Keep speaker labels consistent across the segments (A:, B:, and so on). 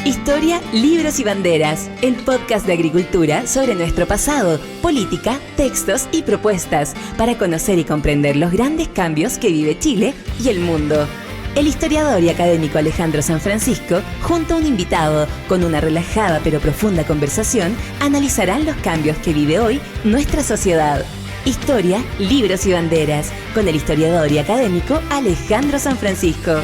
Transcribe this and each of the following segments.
A: Historia, libros y banderas, el podcast de agricultura sobre nuestro pasado, política, textos y propuestas para conocer y comprender los grandes cambios que vive Chile y el mundo. El historiador y académico Alejandro San Francisco, junto a un invitado, con una relajada pero profunda conversación, analizarán los cambios que vive hoy nuestra sociedad. Historia, libros y banderas, con el historiador y académico Alejandro San Francisco.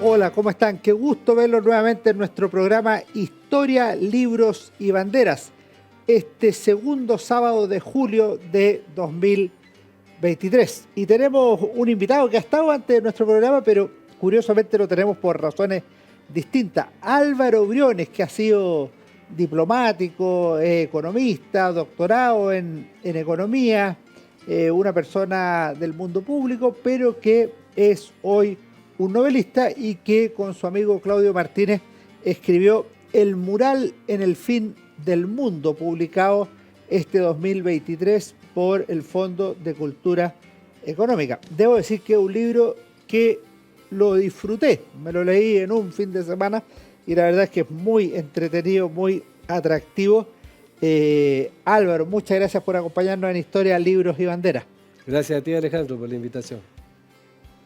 B: Hola, ¿cómo están? Qué gusto verlos nuevamente en nuestro programa Historia, Libros y Banderas, este segundo sábado de julio de 2023. Y tenemos un invitado que ha estado antes de nuestro programa, pero curiosamente lo tenemos por razones distintas. Álvaro Briones, que ha sido diplomático, economista, doctorado en economía, una persona del mundo público, pero que es hoy un novelista y que con su amigo Claudio Martínez escribió El mural en el fin del mundo, publicado este 2023 por el Fondo de Cultura Económica. Debo decir que es un libro que lo disfruté, me lo leí en un fin de semana y la verdad es que es muy entretenido, muy atractivo. Álvaro, muchas gracias por acompañarnos en Historia, Libros y Banderas.
C: Gracias a ti, Alejandro, por la invitación.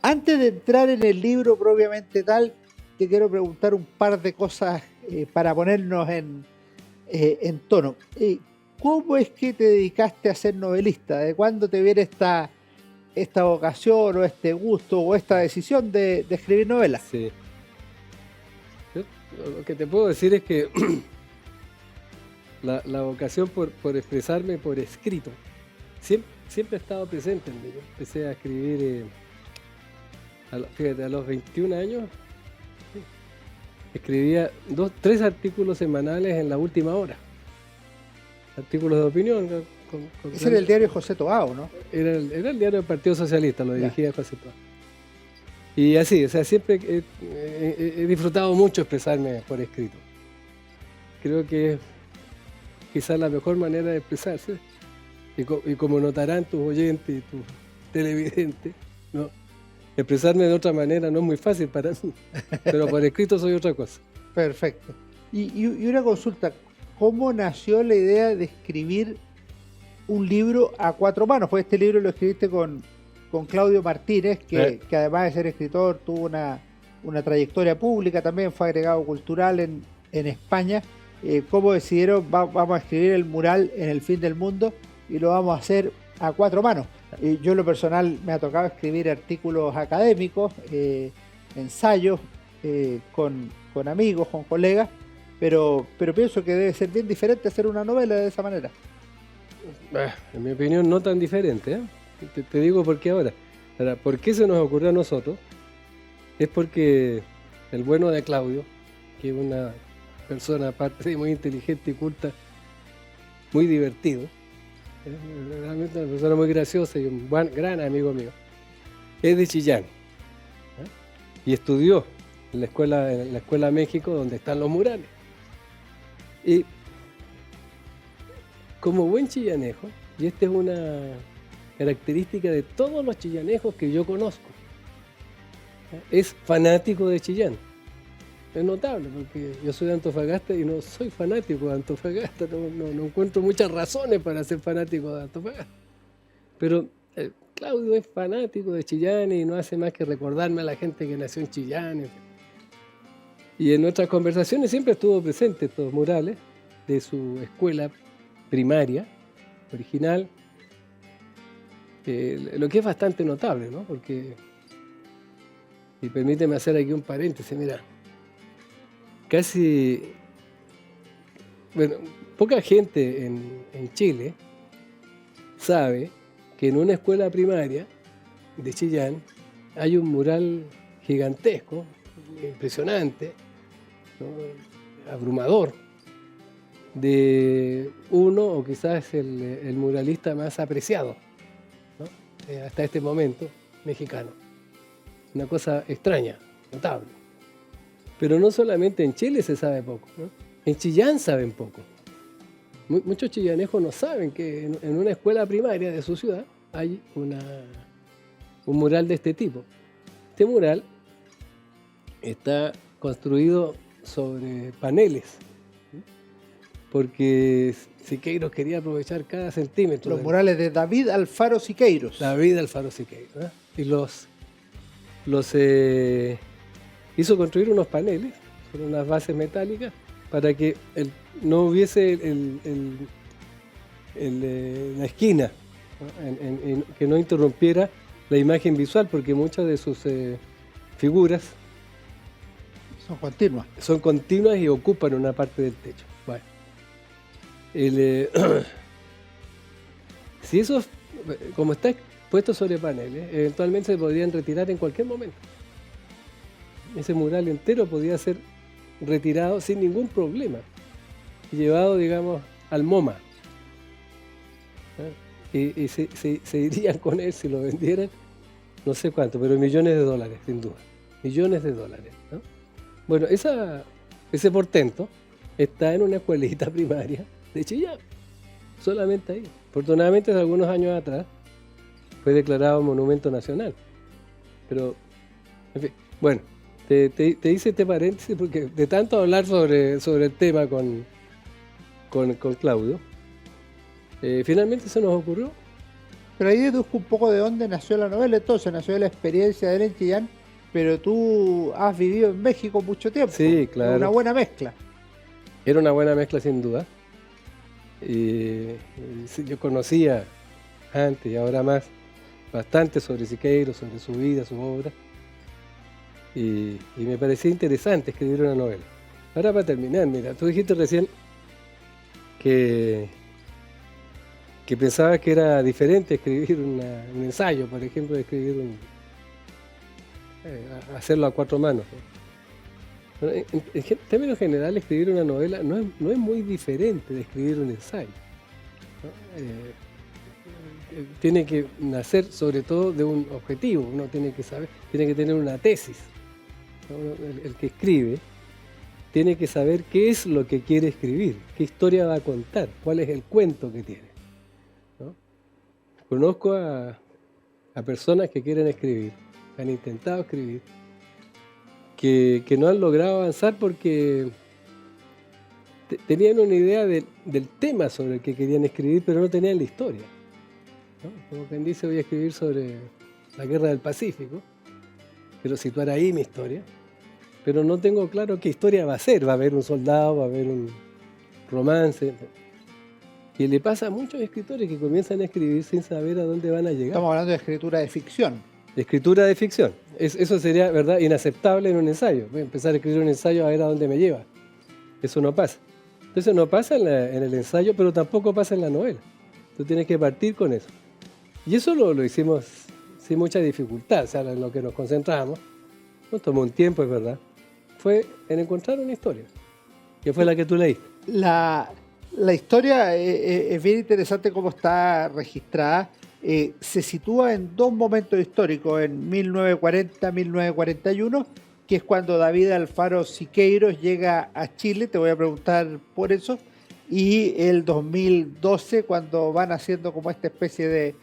B: Antes de entrar en el libro propiamente tal, te quiero preguntar un par de cosas para ponernos en tono. ¿Cómo es que te dedicaste a ser novelista? ¿De cuándo te viene esta vocación o este gusto o esta decisión de escribir novelas?
C: Sí. Lo que te puedo decir es que la vocación por expresarme por escrito siempre ha estado presente en mí. Yo empecé a escribir... a los 21 años escribía 3 artículos semanales en la última hora. Artículos de opinión.
B: Ese era el diario José Toao, ¿no?
C: Era el diario del Partido Socialista, lo dirigía José Toao. Y así, o sea, siempre he disfrutado mucho expresarme por escrito. Creo que es quizás la mejor manera de expresarse. Y como notarán tus oyentes y tus televidentes, ¿no? Expresarme de otra manera no es muy fácil para mí, pero por escrito soy otra cosa.
B: Perfecto. Y una consulta, ¿cómo nació la idea de escribir un libro a 4 manos? Pues este libro lo escribiste con Claudio Martínez, que además de ser escritor tuvo una trayectoria pública, también fue agregado cultural en España. ¿Cómo decidieron, vamos a escribir el mural en el fin del mundo y lo vamos a hacer a 4 manos? Yo en lo personal me ha tocado escribir artículos académicos, ensayos con amigos, con colegas, pero pienso que debe ser bien diferente hacer una novela de esa manera.
C: En mi opinión no tan diferente, ¿eh? Te digo por qué ahora. ¿Por qué se nos ocurrió a nosotros? Es porque el bueno de Claudio, que es una persona aparte de muy inteligente y culta, muy divertido, realmente una persona muy graciosa y un gran amigo mío, es de Chillán, ¿eh? Y estudió en la escuela México, donde están los murales. Y como buen chillanejo, y esta es una característica de todos los chillanejos que yo conozco, es fanático de Chillán. Es notable porque yo soy de Antofagasta y no soy fanático de Antofagasta, no encuentro muchas razones para ser fanático de Antofagasta. Pero Claudio es fanático de Chillán y no hace más que recordarme a la gente que nació en Chillán. Y en nuestras conversaciones siempre estuvo presente estos murales de su escuela primaria original, lo que es bastante notable, ¿no? Porque, y permíteme hacer aquí un paréntesis, mira. Poca gente en Chile sabe que en una escuela primaria de Chillán hay un mural gigantesco, impresionante, ¿no? Abrumador, de uno o quizás el muralista más apreciado, ¿no? Hasta este momento, mexicano. Una cosa extraña, notable. Pero no solamente en Chile se sabe poco, ¿no? En Chillán saben poco. Muchos chillanejos no saben que en una escuela primaria de su ciudad hay un mural de este tipo. Este mural está construido sobre paneles, porque Siqueiros quería aprovechar cada centímetro.
B: Los murales de David Alfaro Siqueiros.
C: David Alfaro Siqueiros, ¿eh? Y los hizo construir unos paneles sobre unas bases metálicas para que no hubiese la esquina, ¿no? Que no interrumpiera la imagen visual, porque muchas de sus figuras
B: son
C: continuas y ocupan una parte del techo. Bueno, si esos, como está puesto sobre paneles, eventualmente se podrían retirar en cualquier momento. Ese mural entero podía ser retirado sin ningún problema y llevado, digamos, al MoMA. Y se irían con él si lo vendieran, no sé cuánto, pero millones de dólares, sin duda. Millones de dólares, ¿no? Bueno, ese portento está en una escuelita primaria de Chillán, solamente ahí. Afortunadamente, hace algunos años atrás, fue declarado monumento nacional. Pero, en fin, bueno, te hice este paréntesis porque de tanto hablar sobre el tema con Claudio, finalmente se nos ocurrió.
B: Pero ahí deduzco un poco de dónde nació la novela. Entonces nació de la experiencia de él en Chillán, pero tú has vivido en México mucho tiempo.
C: Sí, claro.
B: Una buena mezcla.
C: Era una buena mezcla, sin duda. Yo conocía antes y ahora más bastante sobre Siqueiros, sobre su vida, su obra, y me parecía interesante escribir una novela. Ahora, para terminar, mira, tú dijiste recién que pensabas que era diferente escribir un ensayo, por ejemplo, de escribir hacerlo a cuatro manos. Bueno, en términos generales, escribir una novela no es muy diferente de escribir un ensayo, ¿no? Tiene que nacer sobre todo de un objetivo, uno tiene que saber, tiene que tener una tesis, ¿no? El que escribe tiene que saber qué es lo que quiere escribir, qué historia va a contar, cuál es el cuento que tiene, ¿no? Conozco a personas que quieren escribir, han intentado escribir, que no han logrado avanzar porque tenían una idea del tema sobre el que querían escribir, pero no tenían la historia, ¿no? Como quien dice, voy a escribir sobre la guerra del Pacífico, quiero situar ahí mi historia, pero no tengo claro qué historia va a ser. Va a haber un soldado, va a haber un romance. Y le pasa a muchos escritores que comienzan a escribir sin saber a dónde van a llegar.
B: Estamos hablando de escritura de ficción.
C: De escritura de ficción. Eso sería, ¿verdad?, inaceptable en un ensayo. Voy a empezar a escribir un ensayo a ver a dónde me lleva. Eso no pasa. Entonces no pasa en el ensayo, pero tampoco pasa en la novela. Tú tienes que partir con eso. Y eso lo hicimos sin mucha dificultad. O sea, en lo que nos concentramos, nos tomó un tiempo, es verdad, fue en encontrar una historia, que fue la que tú leíste.
B: La historia es bien interesante cómo está registrada. Se sitúa en dos momentos históricos, en 1940-1941, que es cuando David Alfaro Siqueiros llega a Chile, te voy a preguntar por eso, y el 2012, cuando van haciendo como esta especie de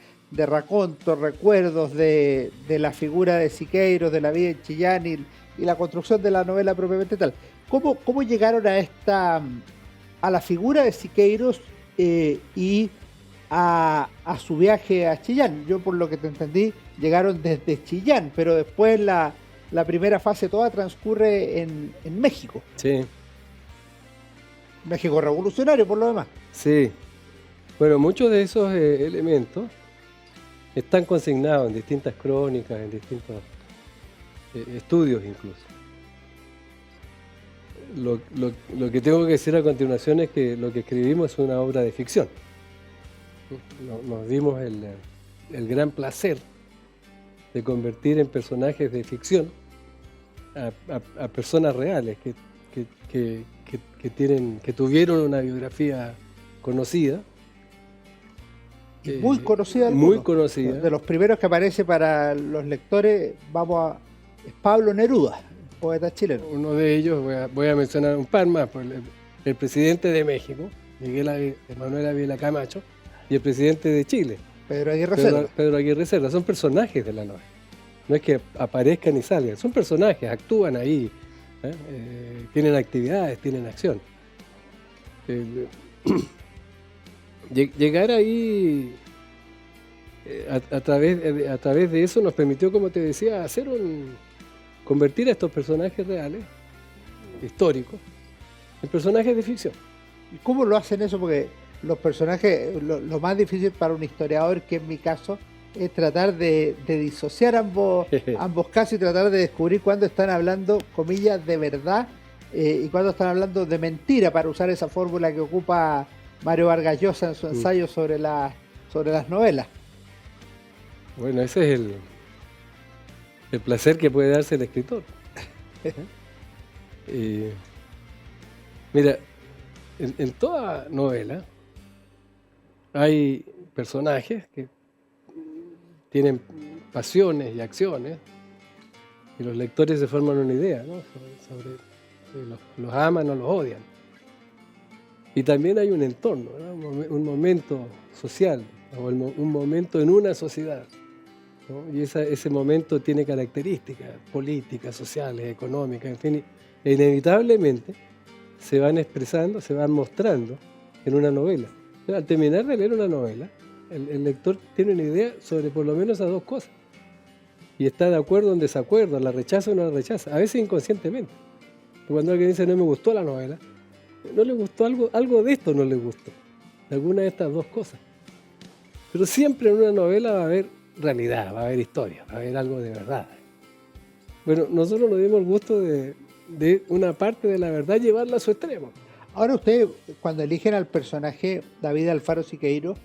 B: raconto, recuerdos de la figura de Siqueiros, de la vida en Chillán y la construcción de la novela propiamente tal. ¿Cómo llegaron a la figura de Siqueiros y a su viaje a Chillán? Yo, por lo que te entendí, llegaron desde Chillán, pero después la primera fase toda transcurre en México.
C: Sí.
B: México revolucionario, por lo demás.
C: Sí. Bueno, muchos de esos elementos están consignados en distintas crónicas, en distintos estudios incluso. Lo que tengo que decir a continuación es que lo que escribimos es una obra de ficción. Nos dimos el gran placer de convertir en personajes de ficción a personas reales que tuvieron una biografía conocida.
B: Muy conocida.
C: Muy conocida.
B: De los primeros que aparece para los lectores, es Pablo Neruda, poeta chileno.
C: Uno de ellos, voy a mencionar un par más, pues el presidente de México, Manuel Ávila Camacho, y el presidente de Chile,
B: Pedro Aguirre Cerda.
C: Pedro Aguirre Cerda, son personajes de la novela. no es que aparezcan y salgan, son personajes, actúan ahí, tienen actividades, tienen acción. Llegar ahí a través de eso nos permitió, como te decía, convertir a estos personajes reales, históricos, en personajes de ficción.
B: ¿Y cómo lo hacen eso? Porque los personajes, lo más difícil para un historiador, que en mi caso, es tratar de disociar ambos casos y tratar de descubrir cuándo están hablando, comillas, de verdad y cuándo están hablando de mentira, para usar esa fórmula que ocupa Mario Vargas Llosa en su ensayo sobre las novelas.
C: Bueno, ese es el placer que puede darse el escritor. Mira, en toda novela hay personajes que tienen pasiones y acciones, y los lectores se forman una idea, ¿no? sobre los aman o los odian. Y también hay un entorno, ¿no? Un momento social, o un momento en una sociedad, ¿no? Y ese momento tiene características políticas, sociales, económicas, en fin, e inevitablemente se van expresando, se van mostrando en una novela. Al terminar de leer una novela, el lector tiene una idea sobre por lo menos esas dos cosas. Y está de acuerdo o en desacuerdo, la rechaza o no la rechaza, a veces inconscientemente. Cuando alguien dice no me gustó la novela, no le gustó algo de esto, no le gustó. De alguna de estas dos cosas. Pero siempre en una novela va a haber realidad, va a haber historia, va a haber algo de verdad. Bueno, nosotros nos dimos el gusto de una parte de la verdad llevarla a su extremo.
B: Ahora ustedes, cuando eligen al personaje David Alfaro Siqueiro,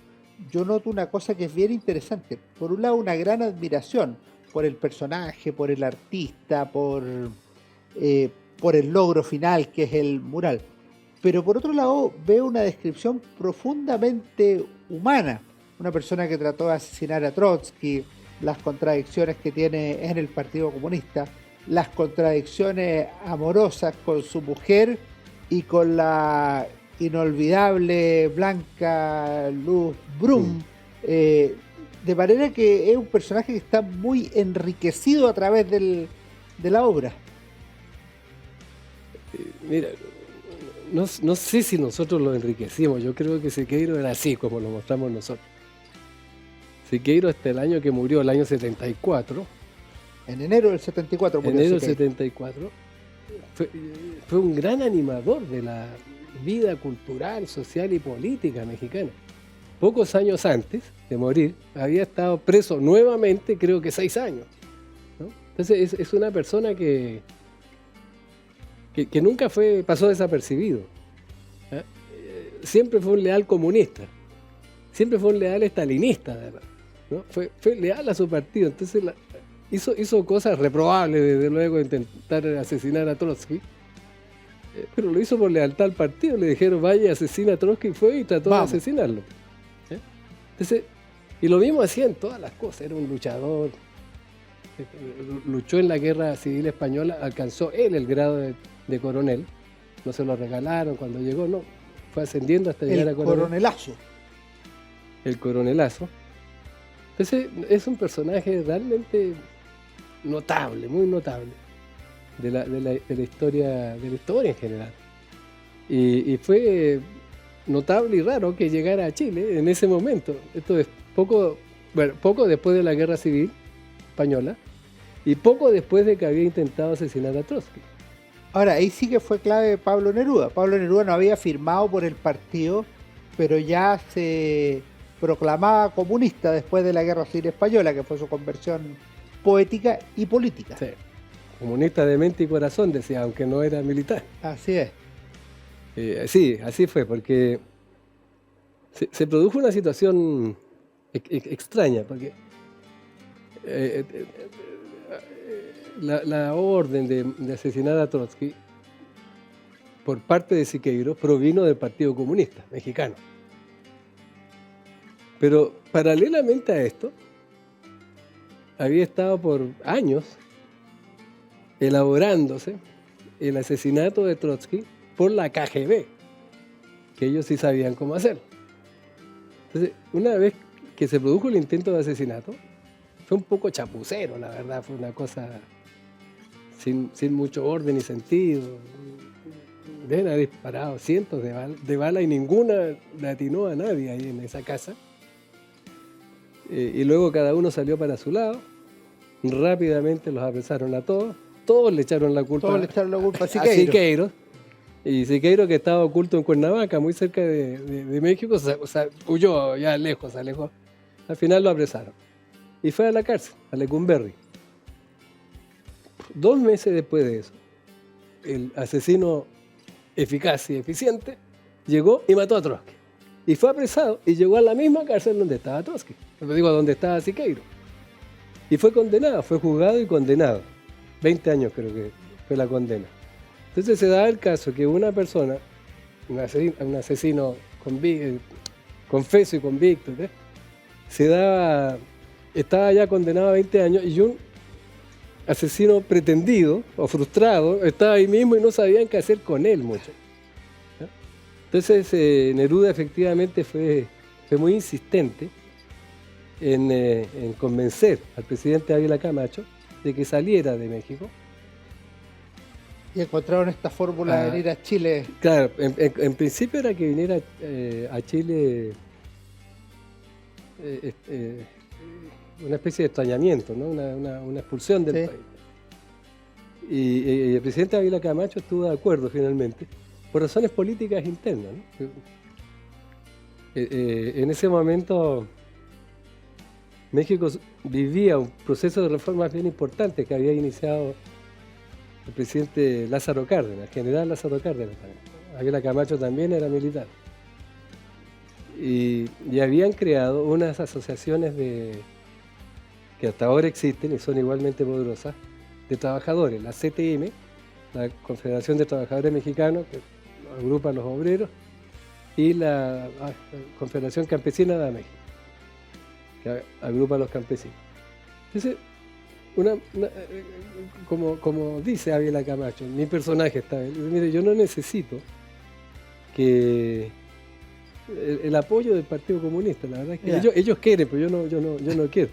B: yo noto una cosa que es bien interesante. Por un lado, una gran admiración por el personaje, por el artista, por el logro final, que es el mural. Pero por otro lado, veo una descripción profundamente humana. Una persona que trató de asesinar a Trotsky, las contradicciones que tiene en el Partido Comunista, las contradicciones amorosas con su mujer y con la inolvidable Blanca Luz Brum, de manera que es un personaje que está muy enriquecido a través de la obra.
C: Mira, no sé si nosotros lo enriquecimos, yo creo que Siqueiro era así como lo mostramos nosotros. Siqueiro hasta el año que murió, el año 74.
B: En enero del 74 murió
C: Enero del
B: Siqueiro.
C: 74 fue un gran animador de la vida cultural, social y política mexicana. Pocos años antes de morir, había estado preso nuevamente, creo que 6 años, ¿no? Entonces es una persona que nunca pasó desapercibido, ¿eh? Siempre fue un leal comunista, siempre fue un leal estalinista, además, ¿no? Fue leal a su partido. Entonces hizo cosas reprobables, desde luego, intentar asesinar a Trotsky, pero lo hizo por lealtad al partido. Le dijeron vaya, asesina a Trotsky, fue y trató de asesinarlo, ¿eh? Entonces, y lo mismo hacía en todas las cosas. Era un luchador, luchó en la guerra civil española, alcanzó él el grado de coronel, no se lo regalaron cuando llegó, no, fue ascendiendo hasta llegar a coronel. El coronelazo. Entonces es un personaje realmente notable, muy notable de la historia en general. Y fue notable y raro que llegara a Chile en ese momento. Esto es poco después de la guerra civil española y poco después de que había intentado asesinar a Trotsky.
B: Ahora, ahí sí que fue clave Pablo Neruda. Pablo Neruda no había firmado por el partido, pero ya se proclamaba comunista después de la Guerra Civil Española, que fue su conversión poética y política.
C: Sí, comunista de mente y corazón, decía, aunque no era militar.
B: Así es.
C: Sí, así fue, porque se produjo una situación extraña, porque la orden de asesinar a Trotsky por parte de Siqueiro provino del Partido Comunista Mexicano. Pero paralelamente a esto, había estado por años elaborándose el asesinato de Trotsky por la KGB, que ellos sí sabían cómo hacerlo. Entonces, una vez que se produjo el intento de asesinato, fue un poco chapucero, la verdad, fue una cosa sin mucho orden y sentido. Deben haber disparado cientos de balas y ninguna le atinó a nadie ahí en esa casa. Y luego cada uno salió para su lado, rápidamente los apresaron a todos le echaron la culpa
B: a
C: a
B: Siqueiro.
C: Siqueiro. Y Siqueiro, que estaba oculto en Cuernavaca, muy cerca de México, huyó ya lejos, se alejó. Al final lo apresaron. Y fue a la cárcel, a Lecumberri. 2 meses después de eso, el asesino eficaz y eficiente llegó y mató a Trotsky. Y fue apresado y llegó a la misma cárcel donde estaba Trotsky. Lo digo, donde estaba Siqueiro. Y fue condenado, fue juzgado y condenado. 20 años creo que fue la condena. Entonces se da el caso que una persona, un asesino confeso y convicto, estaba ya condenado a 20 años y un asesino pretendido o frustrado estaba ahí mismo y no sabían qué hacer con él mucho. Entonces Neruda efectivamente fue muy insistente en convencer al presidente Ávila Camacho de que saliera de México.
B: Y encontraron esta fórmula de venir a Chile.
C: Claro, en principio era que viniera a Chile una especie de extrañamiento, ¿no? una expulsión del país. Y el presidente Ávila Camacho estuvo de acuerdo finalmente, por razones políticas internas, ¿no? En ese momento México vivía un proceso de reformas bien importante que había iniciado el presidente Lázaro Cárdenas, el general Lázaro Cárdenas también. Ávila Camacho también era militar. Y habían creado unas asociaciones que hasta ahora existen y son igualmente poderosas, de trabajadores, la CTM, la Confederación de Trabajadores Mexicanos, que agrupa a los obreros, y la Confederación Campesina de México, que agrupa a los campesinos. Entonces, como dice Ávila Camacho, mi personaje está bien, mire, yo no necesito que el apoyo del Partido Comunista, la verdad es que ellos quieren, pero yo no quiero.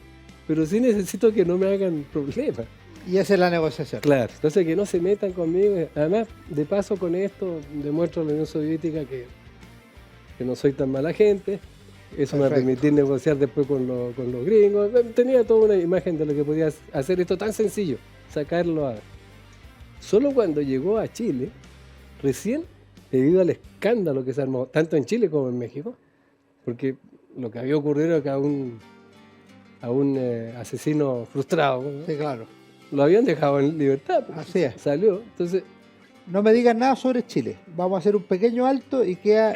C: Pero sí necesito que no me hagan problemas.
B: Y esa es la negociación.
C: Claro, entonces que no se metan conmigo. Además, de paso con esto, demuestro a la Unión Soviética que no soy tan mala gente. Eso me va a permitir negociar después con los gringos. Tenía toda una imagen de lo que podía hacer esto tan sencillo, sacarlo a... Solo cuando llegó a Chile, recién, debido al escándalo que se armó, tanto en Chile como en México, porque lo que había ocurrido era que a un asesino frustrado, ¿no?
B: Sí, claro.
C: Lo habían dejado en libertad.
B: Así es.
C: Salió. Entonces,
B: no me digan nada sobre Chile. Vamos a hacer un pequeño alto y queda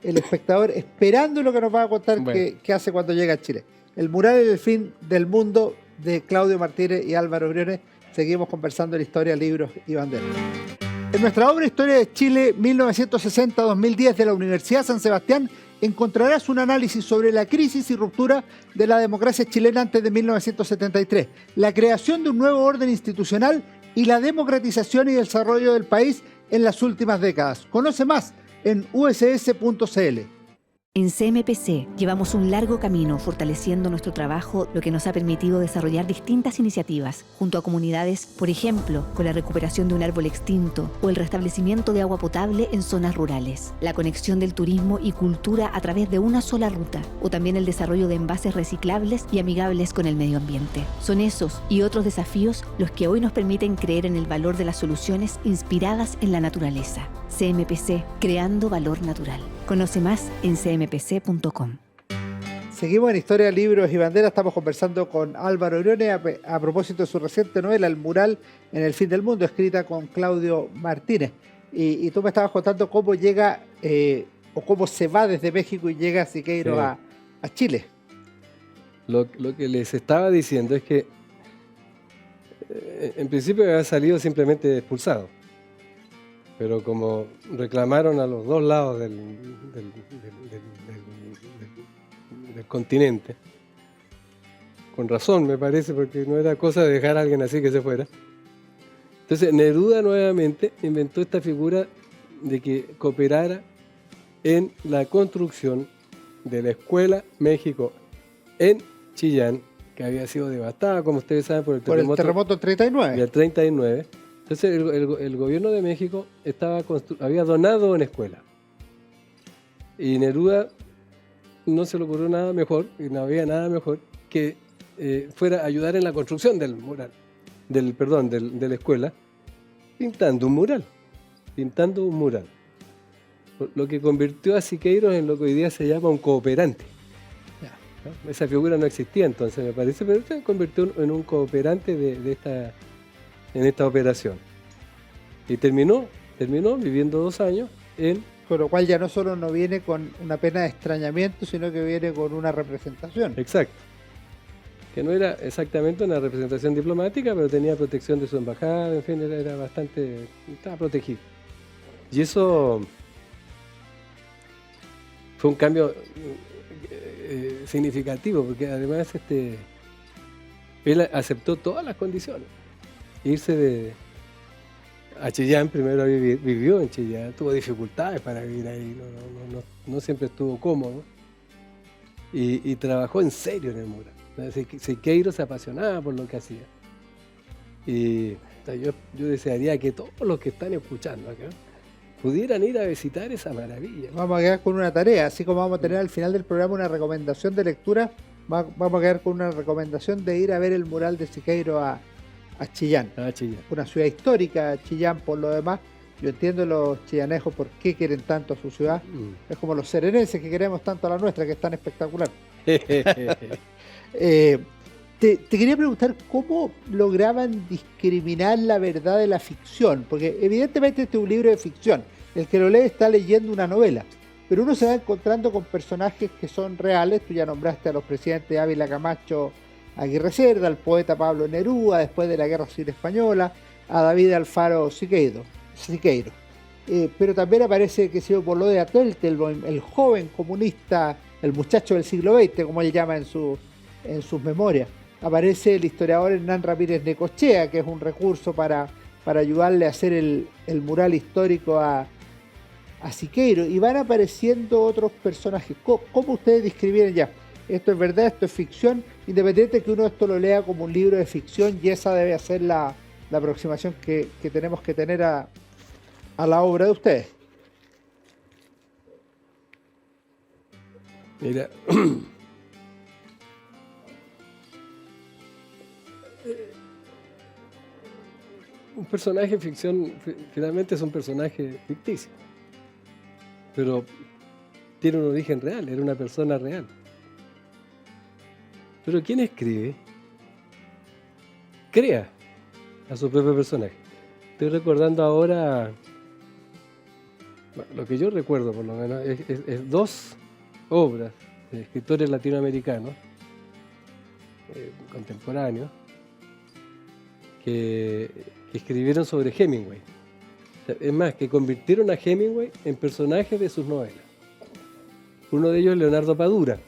B: el espectador esperando lo que nos va a contar qué hace cuando llega a Chile. El mural en el fin del mundo de Claudio Martínez y Álvaro Briones. Seguimos conversando en Historia, Libros y Banderas. En nuestra obra Historia de Chile 1960-2010 de la Universidad San Sebastián encontrarás un análisis sobre la crisis y ruptura de la democracia chilena antes de 1973, la creación de un nuevo orden institucional y la democratización y desarrollo del país en las últimas décadas. Conoce más en uss.cl.
D: En CMPC llevamos un largo camino fortaleciendo nuestro trabajo, lo que nos ha permitido desarrollar distintas iniciativas junto a comunidades, por ejemplo, con la recuperación de un árbol extinto o el restablecimiento de agua potable en zonas rurales, la conexión del turismo y cultura a través de una sola ruta, o también el desarrollo de envases reciclables y amigables con el medio ambiente. Son esos y otros desafíos los que hoy nos permiten creer en el valor de las soluciones inspiradas en la naturaleza. CMPC, creando valor natural. Conoce más en cmpc.com.
B: Seguimos en Historia, Libros y Banderas. Estamos conversando con Álvaro Briones a propósito de su reciente novela, El mural en el fin del mundo, escrita con Claudio Martínez. Y tú me estabas contando cómo llega o cómo se va desde México y llega Siqueiro a Chile.
C: Lo que les estaba diciendo es que en principio había salido simplemente expulsado. Pero como reclamaron a los dos lados del continente, con razón me parece, porque no era cosa de dejar a alguien así que se fuera. Entonces Neruda nuevamente inventó esta figura de que cooperara en la construcción de la Escuela México en Chillán que había sido devastada, como ustedes saben, por el
B: Por el terremoto 39.
C: del 39. Entonces el gobierno de México había donado una escuela. Y Neruda no se le ocurrió nada mejor, y no había nada mejor, que fuera a ayudar en la construcción del mural, de la escuela, pintando un mural. Lo que convirtió a Siqueiros en lo que hoy día se llama un cooperante. ¿No? Esa figura no existía entonces, me parece, pero se convirtió en un cooperante en esta operación. Y terminó viviendo 2 años
B: Con lo cual ya no solo no viene con una pena de extrañamiento, sino que viene con una representación.
C: Exacto. Que no era exactamente una representación diplomática, pero tenía protección de su embajada, en fin, era bastante... estaba protegido. Y eso fue un cambio significativo, porque además él aceptó todas las condiciones. Irse a Chillán, primero vivió en Chillán, tuvo dificultades para vivir ahí, no siempre estuvo cómodo, y trabajó en serio en el mural. Siqueiros se apasionaba por lo que hacía. Y yo desearía que todos los que están escuchando acá pudieran ir a visitar esa maravilla.
B: Vamos a quedar con una tarea, así como vamos a tener al final del programa una recomendación de lectura, vamos a quedar con una recomendación de ir a ver el mural de Siqueiros a Chillán. Una ciudad histórica, Chillán por lo demás. Yo entiendo los chillanejos por qué quieren tanto a su ciudad. Es como los serenenses que queremos tanto a la nuestra, que es tan espectacular. Te quería preguntar cómo lograban discriminar la verdad de la ficción, porque evidentemente este es un libro de ficción, el que lo lee está leyendo una novela, pero uno se va encontrando con personajes que son reales. Tú ya nombraste a los presidentes Ávila Camacho, Aguirre Cerda, al poeta Pablo Neruda después de la Guerra Civil Española, a David Alfaro Siqueiros. Pero también aparece, que se por lo de Teitelbaum, el joven comunista, el muchacho del siglo XX, como él llama en sus memorias. Aparece el historiador Hernán Ramírez Necochea, que es un recurso para ayudarle a hacer el mural histórico a Siqueiros, y van apareciendo otros personajes. ¿Cómo ustedes describieron ya? Esto es verdad, esto es ficción, independiente de que uno esto lo lea como un libro de ficción, y esa debe ser la aproximación que tenemos que tener a la obra de ustedes.
C: Mira, un personaje de ficción finalmente es un personaje ficticio, pero tiene un origen real, era una persona real. Pero quien escribe, crea a su propio personaje. Estoy recordando ahora, lo que yo recuerdo por lo menos, es 2 obras de escritores latinoamericanos contemporáneos que escribieron sobre Hemingway. Es más, que convirtieron a Hemingway en personaje de sus novelas. Uno de ellos es Leonardo Padura,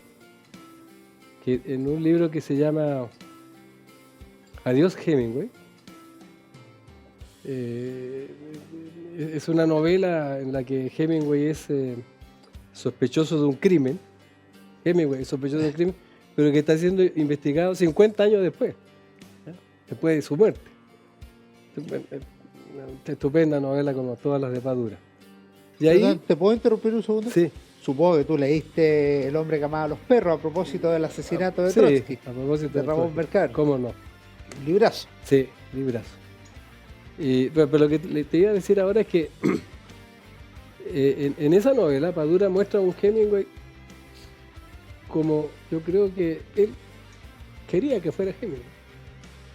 C: que en un libro que se llama Adiós Hemingway, es una novela en la que Hemingway es sospechoso de un crimen. Hemingway es sospechoso de un crimen, pero que está siendo investigado 50 años después de su muerte. Una estupenda novela como todas las de Padura. Y ahí,
B: Perdón, ¿te puedo interrumpir un segundo?
C: sí.
B: Supongo que tú leíste El hombre que amaba a los perros a propósito del asesinato de Trotsky,
C: a propósito
B: de Ramón Mercader.
C: ¿Cómo no?
B: Un librazo.
C: Sí, librazo. Pero lo que te iba a decir ahora es que en esa novela Padura muestra a un Hemingway como yo creo que él quería que fuera Hemingway.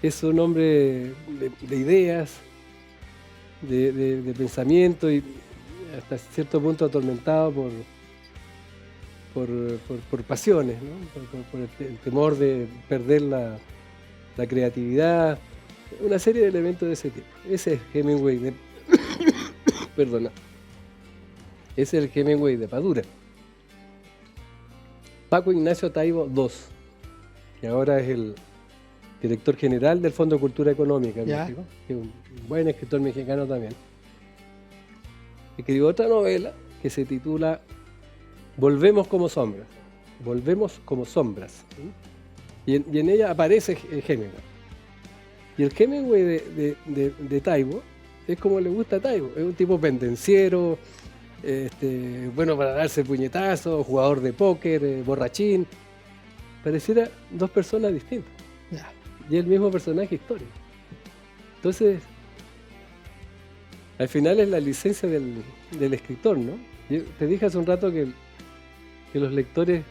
C: Es un hombre de ideas, de pensamiento, y hasta cierto punto atormentado por pasiones, ¿no? por el temor de perder la creatividad, una serie de elementos de ese tipo. Ese es Hemingway perdona. Ese es el Hemingway de Padura. Paco Ignacio Taibo II, que ahora es el director general del Fondo de Cultura Económica en México, que es un buen escritor mexicano también, escribió otra novela que se titula Volvemos como sombras. Volvemos como sombras. y en ella aparece Hemingway. Y el Hemingway de Taibo es como le gusta a Taibo, es un tipo pendenciero, bueno para darse puñetazos, jugador de póker, borrachín. Pareciera dos personas distintas.
B: Ya.
C: Y el mismo personaje histórico. Entonces, al final es la licencia del escritor, ¿no? Yo te dije hace un rato que los lectores,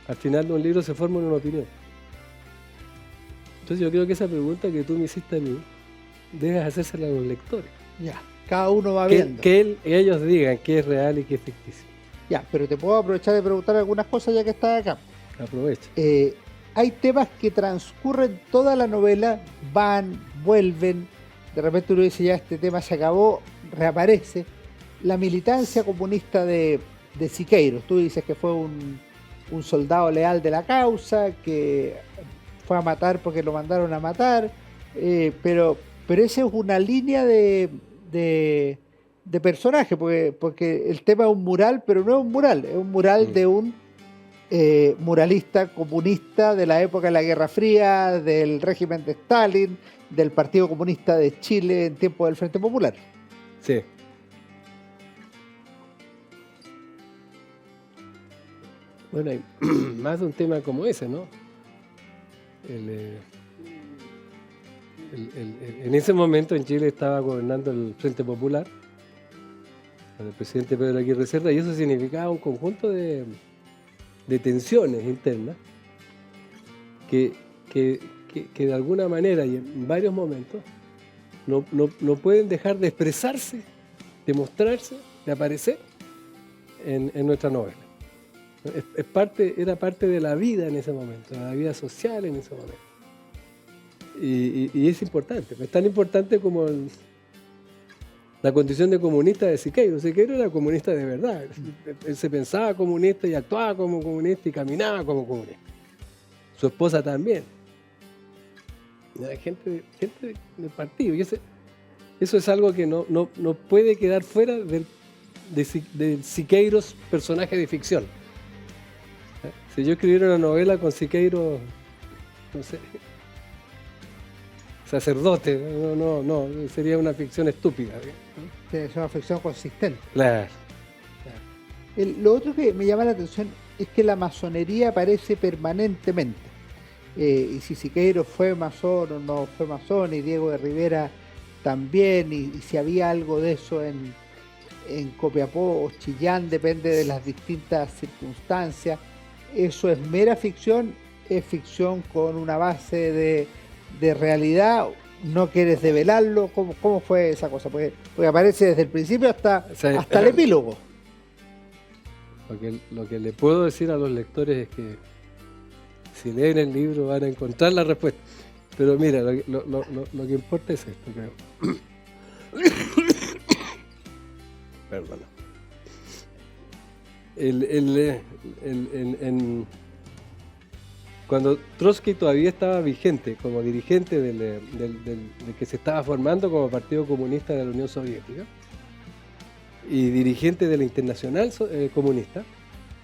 C: al final de un libro, se forman una opinión. Entonces yo creo que esa pregunta que tú me hiciste a mí, debes hacérsela a los lectores.
B: Ya. Cada uno va viendo.
C: Que ellos digan qué es real y qué es ficticio.
B: Ya, pero te puedo aprovechar de preguntar algunas cosas ya que estás acá.
C: Aprovecha.
B: Hay temas que transcurren toda la novela, van, vuelven, de repente uno dice ya este tema se acabó, reaparece. La militancia comunista de Siqueiros, tú dices que fue un soldado leal de la causa, que fue a matar porque lo mandaron a matar, pero esa es una línea de personaje, porque el tema es un mural, pero no es un mural, es un mural de un muralista comunista de la época de la Guerra Fría, del régimen de Stalin, del Partido Comunista de Chile en tiempo del Frente Popular.
C: Sí. Bueno, hay más de un tema como ese, ¿no? En ese momento en Chile estaba gobernando el Frente Popular, con el presidente Pedro Aguirre Cerda, y eso significaba un conjunto de tensiones internas que de alguna manera y en varios momentos no pueden dejar de expresarse, de mostrarse, de aparecer en nuestra novela. Era parte de la vida en ese momento, de la vida social en ese momento. Y es importante, es tan importante como la condición de comunista de Siqueiros. Siqueiros era comunista de verdad, él se pensaba comunista y actuaba como comunista y caminaba como comunista. Su esposa también. Era gente del partido, y eso es algo que no puede quedar fuera del Siqueiros personaje de ficción. Si yo escribiera una novela con Siqueiros, no sé, sacerdote, no, sería una ficción estúpida.
B: Es una ficción consistente.
C: Claro.
B: Lo otro que me llama la atención es que la masonería aparece permanentemente. Y si Siqueiros fue masón o no fue masón, y Diego de Rivera también, y si había algo de eso en Copiapó o Chillán, depende de las distintas circunstancias. ¿Eso es mera ficción? ¿Es ficción con una base de realidad? ¿No quieres develarlo? ¿Cómo fue esa cosa? Porque aparece desde el principio hasta el epílogo.
C: Lo que le puedo decir a los lectores es que si leen el libro van a encontrar la respuesta. Pero mira, lo que importa es esto, creo. Perdón. Cuando Trotsky todavía estaba vigente como dirigente del que se estaba formando como Partido Comunista de la Unión Soviética y dirigente de la Internacional Comunista,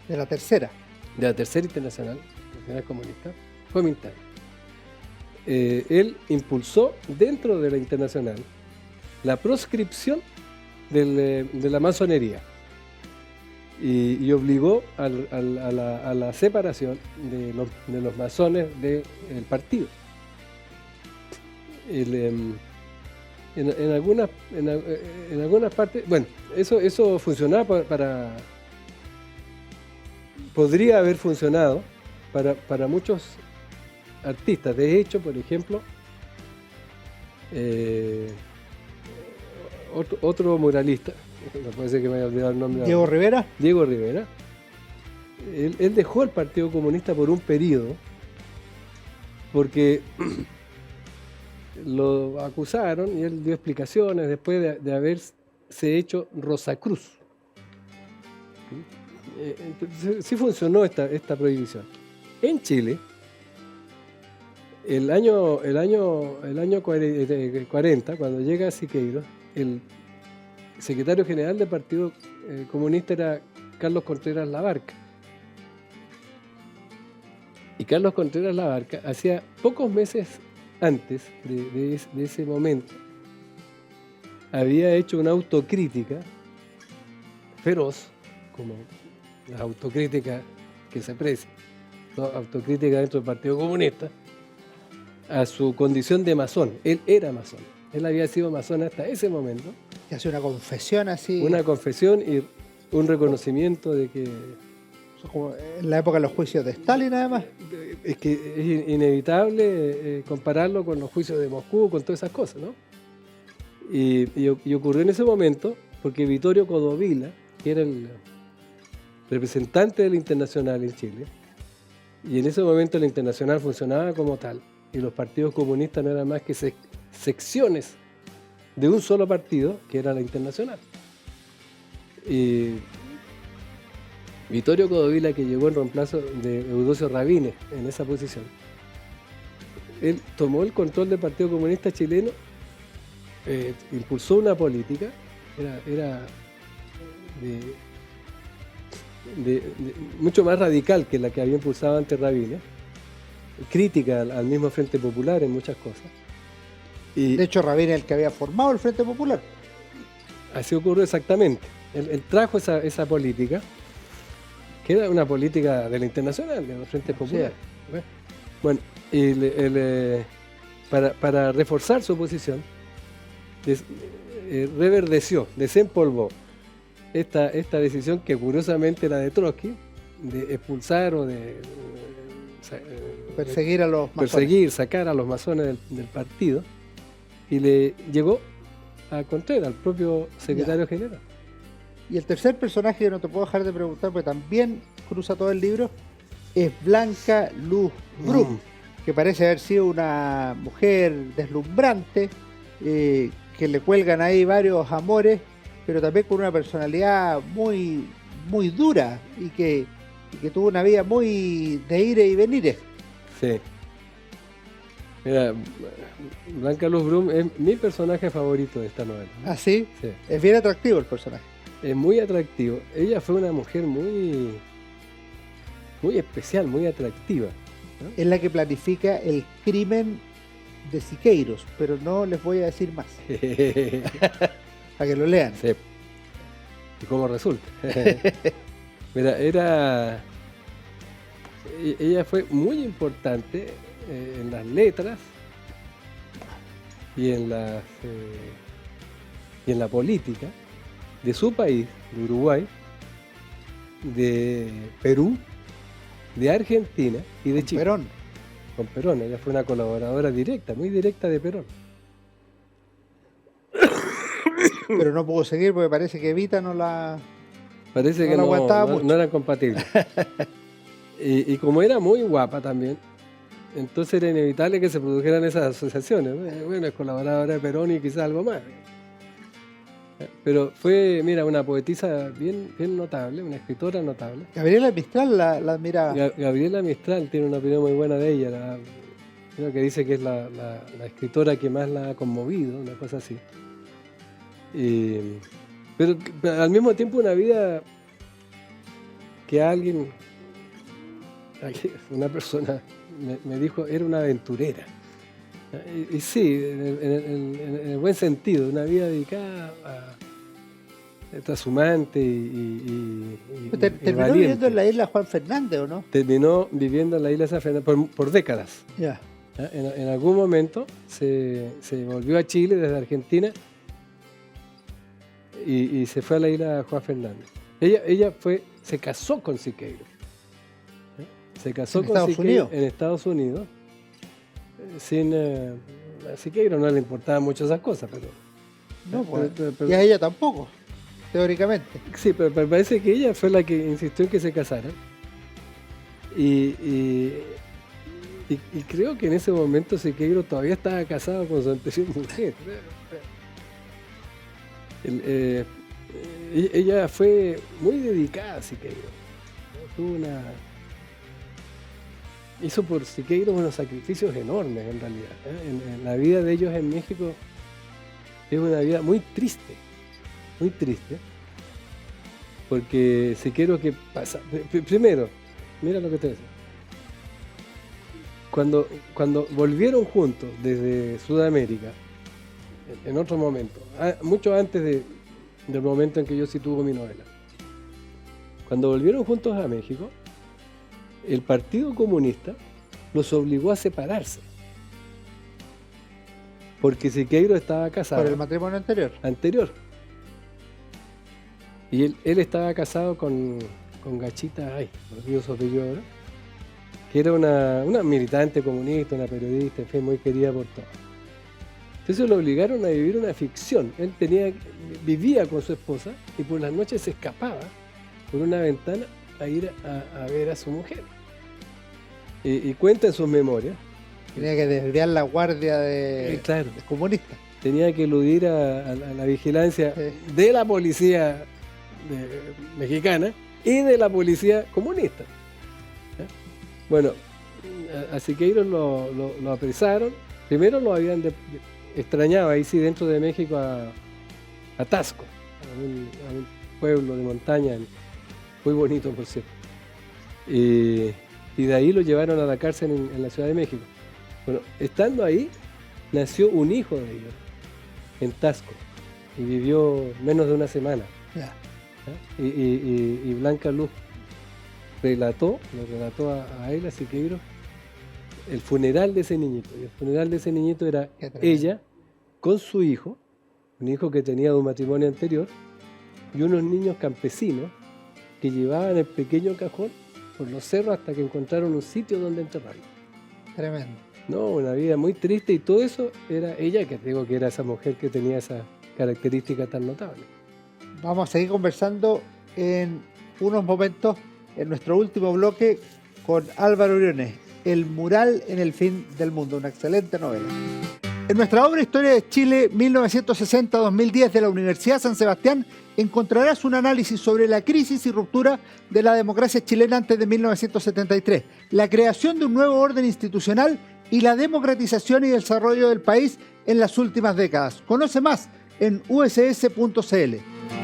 B: De la Tercera
C: Internacional Comunista, Kuomintang, él impulsó dentro de la Internacional la proscripción de la masonería y obligó a la separación de los masones del partido. En algunas partes, bueno, eso funcionaba podría haber funcionado para muchos artistas. De hecho, por ejemplo, otro muralista, no puede ser que me haya olvidado el nombre.
B: Diego Rivera.
C: Diego Rivera. Él dejó el Partido Comunista por un periodo porque lo acusaron y él dio explicaciones después de haberse hecho Rosacruz. Entonces, sí funcionó esta prohibición. En Chile, el año 40, cuando llega Siqueiros, el secretario general del Partido Comunista era Carlos Contreras Labarca. Y Carlos Contreras Labarca, hacía pocos meses antes de ese momento, había hecho una autocrítica feroz, como las autocríticas que se aprecian, ¿no? Autocrítica dentro del Partido Comunista, a su condición de masón. Él era masón, él había sido masón hasta ese momento.
B: Que hace una confesión así.
C: Una confesión y un reconocimiento de que...
B: Como en la época de los juicios de Stalin, además.
C: Es que es inevitable compararlo con los juicios de Moscú, con todas esas cosas, ¿no? Y ocurrió en ese momento porque Vittorio Codovila, que era el representante del Internacional en Chile, y en ese momento el Internacional funcionaba como tal, y los partidos comunistas no eran más que secciones de un solo partido, que era la Internacional. Y Vittorio Codovila, que llegó en reemplazo de Eudosio Rabines en esa posición, él tomó el control del Partido Comunista Chileno, impulsó una política, era mucho más radical que la que había impulsado antes Rabines, crítica al mismo Frente Popular en muchas cosas. Y
B: de hecho, Rabines es el que había formado el Frente Popular.
C: así ocurrió exactamente. Él trajo esa política, que era una política de la Internacional, de los Frentes Populares. Bueno, y para reforzar su posición, reverdeció, desempolvó esta decisión que curiosamente era de Trotsky, de expulsar o de
B: Perseguir a los masones.
C: perseguir, sacar a los masones del partido, y le llegó a Contreras, al propio secretario general.
B: Y el tercer personaje que no te puedo dejar de preguntar, porque también cruza todo el libro, es Blanca Luz Brum, que parece haber sido una mujer deslumbrante, que le cuelgan ahí varios amores, pero también con una personalidad muy, muy dura y que tuvo una vida muy de ires y venires.
C: Sí. Mira, Blanca Luz Brum es mi personaje favorito de esta novela.
B: ¿Ah, sí?
C: Sí.
B: Es bien atractivo el personaje.
C: Es muy atractivo. Ella fue una mujer muy, muy especial, muy atractiva, ¿no?
B: Es la que planifica el crimen de Siqueiros, pero no les voy a decir más, para que lo lean.
C: Sí. ¿Y cómo resulta? Mira, ella fue muy importante en las letras y en la política de su país, de Uruguay, de Perú, de Argentina y de Chile.
B: Perón.
C: Con Perón, ella fue una colaboradora directa, muy directa de Perón.
B: Pero no pudo seguir porque parece que Evita no la...
C: Parece
B: No
C: que
B: la aguantaba mucho.
C: no eran compatibles. y como era muy guapa también, entonces era inevitable que se produjeran esas asociaciones, ¿no? Bueno, es colaboradora de Perón y quizás algo más. Pero fue, mira, una poetisa bien notable, una escritora notable.
B: Gabriela Mistral la admiraba.
C: Gabriela Mistral tiene una opinión muy buena de ella. Creo que dice que es la escritora que más la ha conmovido, una cosa así. Pero al mismo tiempo una vida que una persona me dijo, era una aventurera. Y sí, en el buen sentido, una vida dedicada a trashumante y
B: Terminó
C: valiente.
B: viviendo en la isla Juan Fernández, ¿o no?
C: Terminó viviendo en la isla San Fernando por décadas.
B: Ya.
C: En algún momento se volvió a Chile desde Argentina y se fue a la isla Juan Fernández. Ella se casó con Siqueiros. Se casó
B: ¿En
C: con
B: Estados
C: Siqueiros
B: Unidos?
C: en Estados Unidos. A Siqueiros no le importaban mucho esas cosas, pero...
B: No, pues,
C: pero-
B: y a ella tampoco, teóricamente.
C: Sí, pero parece que ella fue la que insistió en que se casaran. Y creo que en ese momento Siqueiros todavía estaba casado con su anterior mujer. Ella fue muy dedicada a Siqueiros. Hizo por Siqueiros unos sacrificios enormes en realidad. En la vida de ellos en México es una vida muy triste, porque Siqueiros que pasa. Primero, mira lo que te voy a decir. cuando volvieron juntos desde Sudamérica, en otro momento, mucho antes del momento en que yo sitúo mi novela, cuando volvieron juntos a México, el Partido Comunista los obligó a separarse. Porque Siqueiro estaba casado.
B: Por el matrimonio anterior.
C: Y él estaba casado con Gachita, olvido su apellido ahora, que era una militante comunista, una periodista, en fin, muy querida por todos. Entonces lo obligaron a vivir una ficción. Él vivía con su esposa y por las noches se escapaba por una ventana a ir a ver a su mujer. Y cuenta en sus memorias.
B: Tenía que desviar la guardia de comunistas.
C: Tenía que eludir a la vigilancia de la policía mexicana y de la policía comunista. Bueno, a Siqueiros lo apresaron. Primero lo habían extrañado ahí sí dentro de México a Taxco, a un pueblo de montaña muy bonito, por cierto. Y de ahí lo llevaron a la cárcel en la Ciudad de México. Bueno, estando ahí, nació un hijo de ellos, en Taxco, y vivió menos de una semana.
B: Yeah.
C: Y Blanca Luz lo relató a él, a Siqueiros, el funeral de ese niñito. Y el funeral de ese niñito era ella con su hijo, un hijo que tenía de un matrimonio anterior, y unos niños campesinos que llevaban el pequeño cajón por los cerros hasta que encontraron un sitio donde enterrarlo.
B: Tremendo.
C: No, una vida muy triste, y todo eso era ella, que digo que era esa mujer que tenía esa característica tan notable.
B: Vamos a seguir conversando en unos momentos en nuestro último bloque con Álvaro Briones, El mural en el fin del mundo, una excelente novela. En nuestra obra Historia de Chile 1960-2010 de la Universidad San Sebastián encontrarás un análisis sobre la crisis y ruptura de la democracia chilena antes de 1973, la creación de un nuevo orden institucional y la democratización y desarrollo del país en las últimas décadas. Conoce más en uss.cl.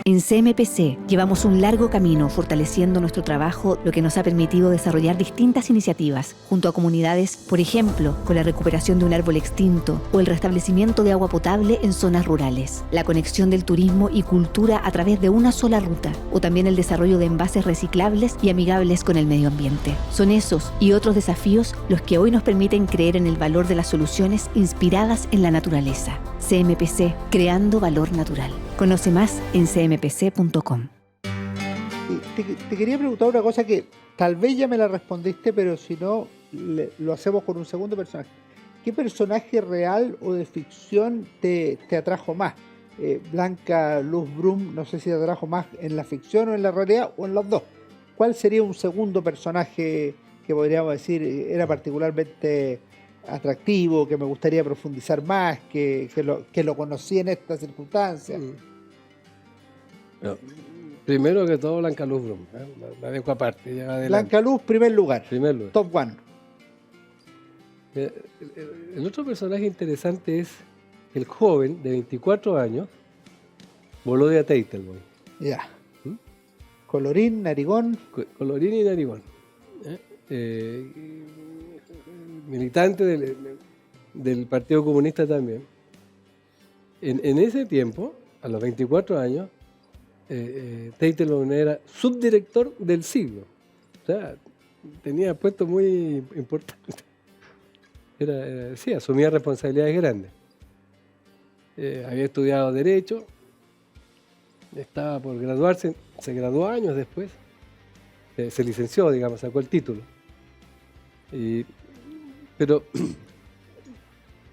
D: En CMPC llevamos un largo camino fortaleciendo nuestro trabajo, lo que nos ha permitido desarrollar distintas iniciativas junto a comunidades, por ejemplo, con la recuperación de un árbol extinto o el restablecimiento de agua potable en zonas rurales, la conexión del turismo y cultura a través de una sola ruta, o también el desarrollo de envases reciclables y amigables con el medio ambiente. Son esos y otros desafíos los que hoy nos permiten creer en el valor de las soluciones inspiradas en la naturaleza. CMPC, creando valor natural. Conoce más en cmpc.com.
B: Te quería preguntar una cosa que tal vez ya me la respondiste, pero si no, lo hacemos con un segundo personaje. ¿Qué personaje real o de ficción te atrajo más? Blanca Luz Brum, no sé si te atrajo más en la ficción o en la realidad, o en los dos. ¿Cuál sería un segundo personaje que podríamos decir era particularmente atractivo, que me gustaría profundizar más, que lo conocí en estas circunstancias?
C: No, primero que todo, Blanca Luz Brum, la dejo aparte.
B: Blanca Luz, primer lugar. Top one.
C: El otro personaje interesante es el joven de 24 años, Volodya Teitelbaum.
B: Ya. Colorín, narigón.
C: Colorín y narigón. Militante del Partido Comunista también. En ese tiempo, a los 24 años, Teitelbaum era subdirector del siglo. O sea, tenía puestos muy importantes. Sí, asumía responsabilidades grandes. Había estudiado Derecho, estaba por graduarse, se graduó años después, se licenció, digamos, sacó el título. Pero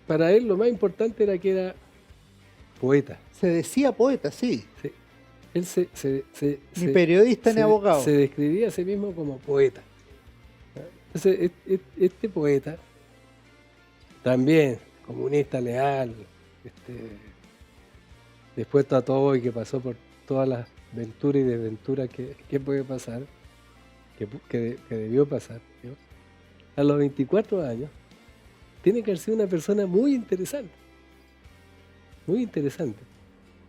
C: para él lo más importante era que era poeta.
B: Se decía poeta, sí.
C: Sí. Él
B: ni periodista ni abogado.
C: Se describía a sí mismo como poeta. Entonces, este poeta, también comunista leal, dispuesto a todo y que pasó por todas las venturas y desventuras que puede pasar, que debió pasar, ¿no? A los 24 años, tiene que haber sido una persona muy interesante. Muy interesante.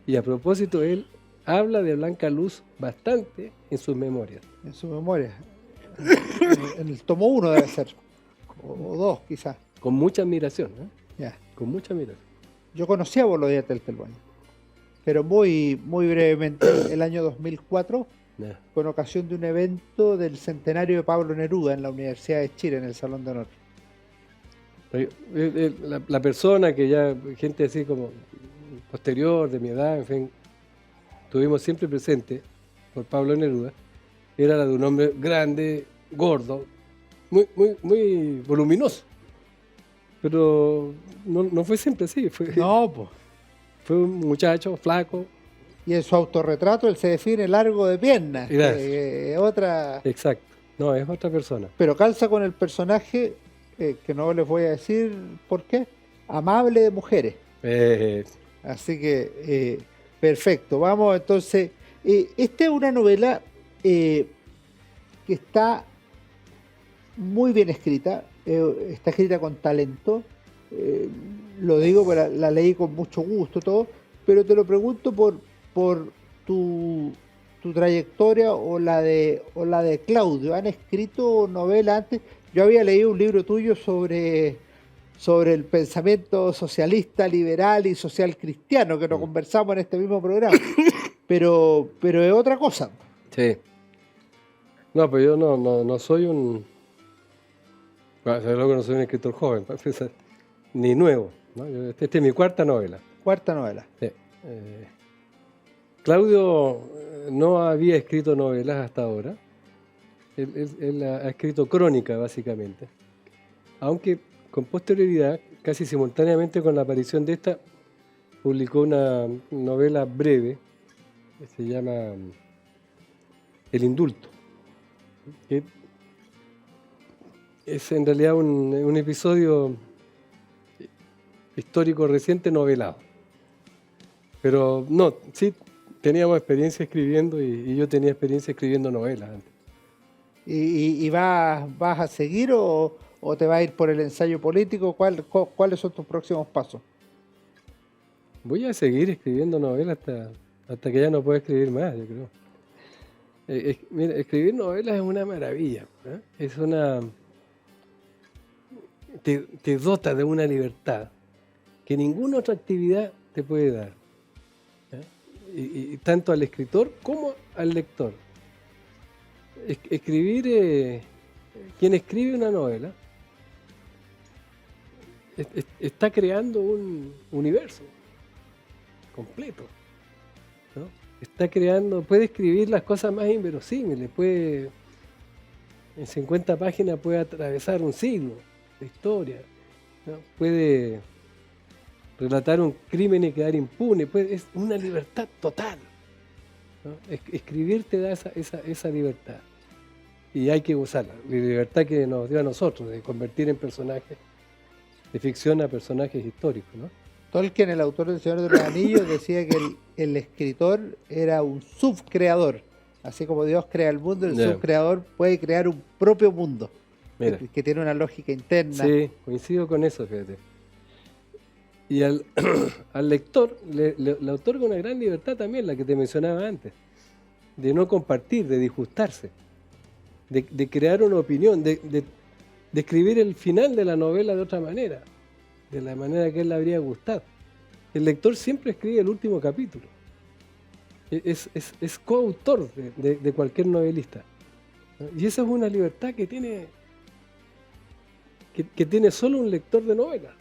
C: Y a propósito, él habla de Blanca Luz bastante en sus memorias.
B: En sus memorias. En el tomo 1 debe ser. o dos quizás.
C: Con mucha admiración, ¿eh?
B: Ya.
C: Con mucha admiración.
B: Yo conocí a Volodya Teltelbáñez, pero muy, muy brevemente, el año 2004,
C: Ya.
B: con ocasión de un evento del centenario de Pablo Neruda en la Universidad de Chile, en el Salón de Honor.
C: La persona que ya, gente así como posterior, de mi edad, en fin, tuvimos siempre presente por Pablo Neruda, era la de un hombre grande, gordo, muy voluminoso. Pero no fue siempre así,
B: No, pues.
C: fue un muchacho flaco.
B: Y en su autorretrato él se define largo de piernas.
C: Gracias.
B: Otra.
C: Exacto. No, es otra persona.
B: Pero calza con el personaje, que no les voy a decir por qué, amable de mujeres. Así que, perfecto. Vamos entonces. Esta es una novela que está muy bien escrita, está escrita con talento. Lo digo, pero la leí con mucho gusto, todo. Pero te lo pregunto por tu trayectoria o la de Claudio. ¿Han escrito novelas antes? Yo había leído un libro tuyo sobre el pensamiento socialista, liberal y social cristiano, que nos conversamos en este mismo programa. Pero es otra cosa.
C: Sí. No, pero yo no soy un... Desde luego no soy un escritor joven, para empezar, ni nuevo, ¿no? Esta es mi cuarta novela.
B: Cuarta novela.
C: Sí. Claudio no había escrito novelas hasta ahora. Él ha escrito crónica, básicamente. Aunque con posterioridad, casi simultáneamente con la aparición de esta, publicó una novela breve que se llama El Indulto, que es en realidad un episodio histórico reciente novelado. Pero no, sí teníamos experiencia escribiendo y yo tenía experiencia escribiendo novelas antes.
B: ¿Y vas a seguir o te vas a ir por el ensayo político? ¿Cuáles son tus próximos pasos?
C: Voy a seguir escribiendo novelas hasta que ya no pueda escribir más, yo creo. Mira, escribir novelas es una maravilla, ¿eh? Es una... Te dota de una libertad que ninguna otra actividad te puede dar, ¿eh? Y tanto al escritor como al lector. Escribir, quien escribe una novela está creando un universo completo, ¿no? Está creando, puede escribir las cosas más inverosímiles, en 50 páginas puede atravesar un siglo de historia, ¿no? Puede relatar un crimen y quedar impune, es una libertad total, ¿no? Escribir te da esa libertad y hay que usarla, la libertad que nos dio a nosotros de convertir en personajes de ficción a personajes históricos, ¿no?
B: Tolkien, el autor del Señor de los Anillos, decía que el escritor era un subcreador. Así como Dios crea el mundo, el subcreador puede crear un propio mundo que tiene una lógica interna.
C: Sí, coincido con eso, fíjate. Y al lector le otorga una gran libertad también, la que te mencionaba antes, de no compartir, de disgustarse, de crear una opinión, de escribir el final de la novela de otra manera, de la manera que a él le habría gustado. El lector siempre escribe el último capítulo. Es coautor de cualquier novelista, ¿no? Y esa es una libertad que tiene solo un lector de novela.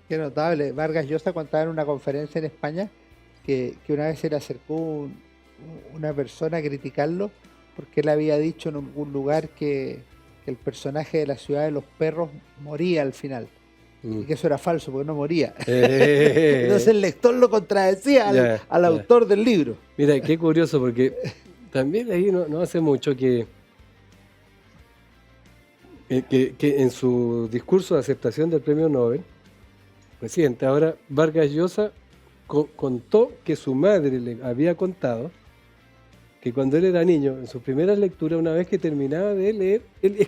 B: Qué notable. Vargas Llosa contaba en una conferencia en España que una vez se le acercó una persona a criticarlo porque él había dicho en algún lugar que el personaje de La ciudad de los perros moría al final. Y que eso era falso porque no moría. Entonces el lector lo contradecía al autor del libro.
C: Mira, qué curioso, porque también ahí no hace mucho que en su discurso de aceptación del premio Nobel reciente, ahora Vargas Llosa contó que su madre le había contado que cuando él era niño, en sus primeras lecturas, una vez que terminaba de leer, él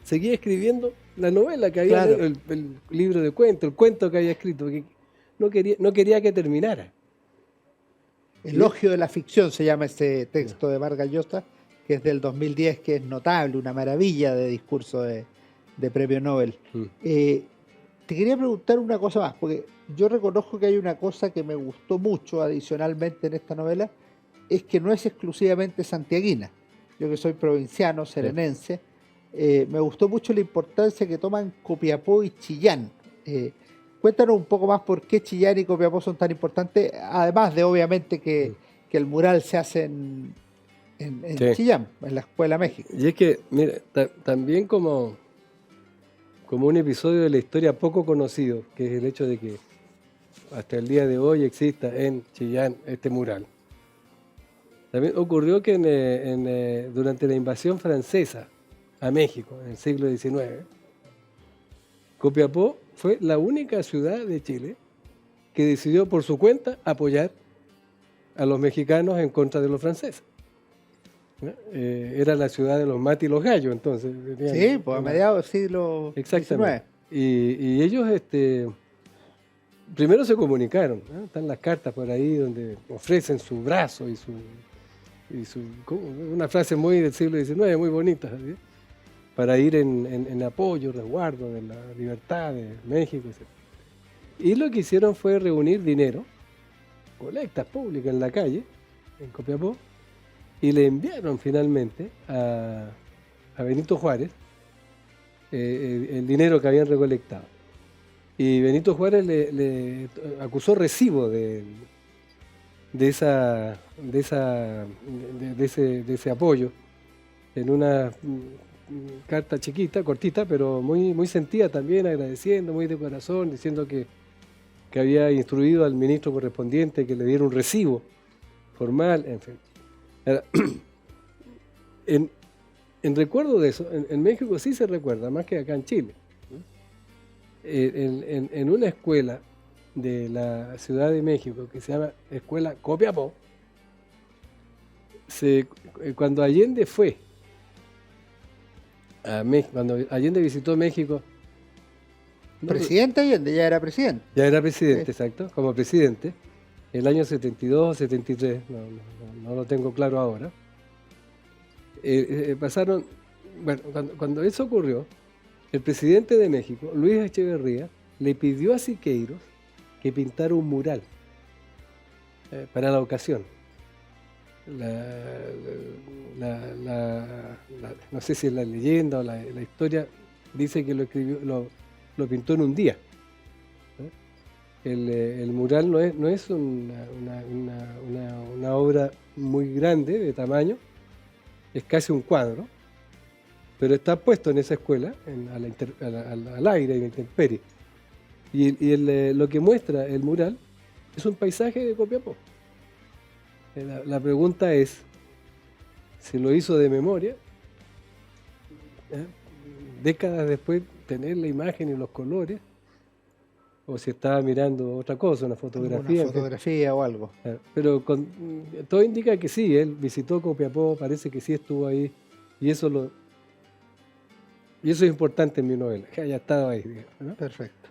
C: seguía escribiendo la novela que había leído, el libro de cuentos, el cuento que había escrito, que no quería que terminara.
B: Elogio de la ficción se llama ese texto de Vargas Llosa, que es del 2010, que es notable, una maravilla de discurso de de premio Nobel.
C: Mm.
B: Te quería preguntar una cosa más, porque yo reconozco que hay una cosa que me gustó mucho adicionalmente en esta novela, es que no es exclusivamente santiaguina. Yo que soy provinciano, serenense, me gustó mucho la importancia que toman Copiapó y Chillán. Cuéntanos un poco más por qué Chillán y Copiapó son tan importantes, además de obviamente que el mural se hace en
C: Sí.
B: Chillán, en la Escuela México.
C: Y es que, mira, también como un episodio de la historia poco conocido, que es el hecho de que hasta el día de hoy exista en Chillán este mural. También ocurrió que durante la invasión francesa a México en el siglo XIX, Copiapó fue la única ciudad de Chile que decidió por su cuenta apoyar a los mexicanos en contra de los franceses. ¿No? Era la ciudad de los mates y los gallos, entonces.
B: Sí, pues a mediados del siglo
C: Exactamente.
B: XIX.
C: Y ellos primero se comunicaron, ¿no? Están las cartas por ahí donde ofrecen su brazo y una frase muy del siglo XIX, muy bonita, ¿sí? Para ir en apoyo, resguardo de la libertad de México, etc. Y lo que hicieron fue reunir dinero, colectas públicas en la calle, en Copiapó, y le enviaron finalmente a Benito Juárez el dinero que habían recolectado. Y Benito Juárez le acusó recibo de ese apoyo en una carta chiquita, cortita, pero muy, muy sentida también, agradeciendo, muy de corazón, diciendo que había instruido al ministro correspondiente que le diera un recibo formal, en fin. Ahora, en recuerdo de eso, en México sí se recuerda, más que acá en Chile. En una escuela de la Ciudad de México que se llama Escuela Copiapó, cuando Allende fue a México, cuando Allende visitó México,
B: Presidente Allende, ya era presidente.
C: ya era presidente,
B: Sí.
C: exacto, como presidente, el año 72 o 73, no lo tengo claro ahora. Pasaron, bueno, cuando eso ocurrió, el presidente de México, Luis Echeverría, le pidió a Siqueiros que pintara un mural para la ocasión. No sé si es la leyenda o la historia dice que lo pintó en un día. El mural no es una obra muy grande de tamaño, es casi un cuadro, pero está puesto en esa escuela, al aire y a la intemperie. Y lo que muestra el mural es un paisaje de Copiapó. La pregunta es si lo hizo de memoria, décadas después tener la imagen y los colores, o si estaba mirando otra cosa, una fotografía.
B: Una fotografía o algo.
C: Pero todo indica que sí, él visitó Copiapó, parece que sí estuvo ahí, y eso es importante en mi novela, que haya estado ahí, digamos, ¿no?
B: Perfecto.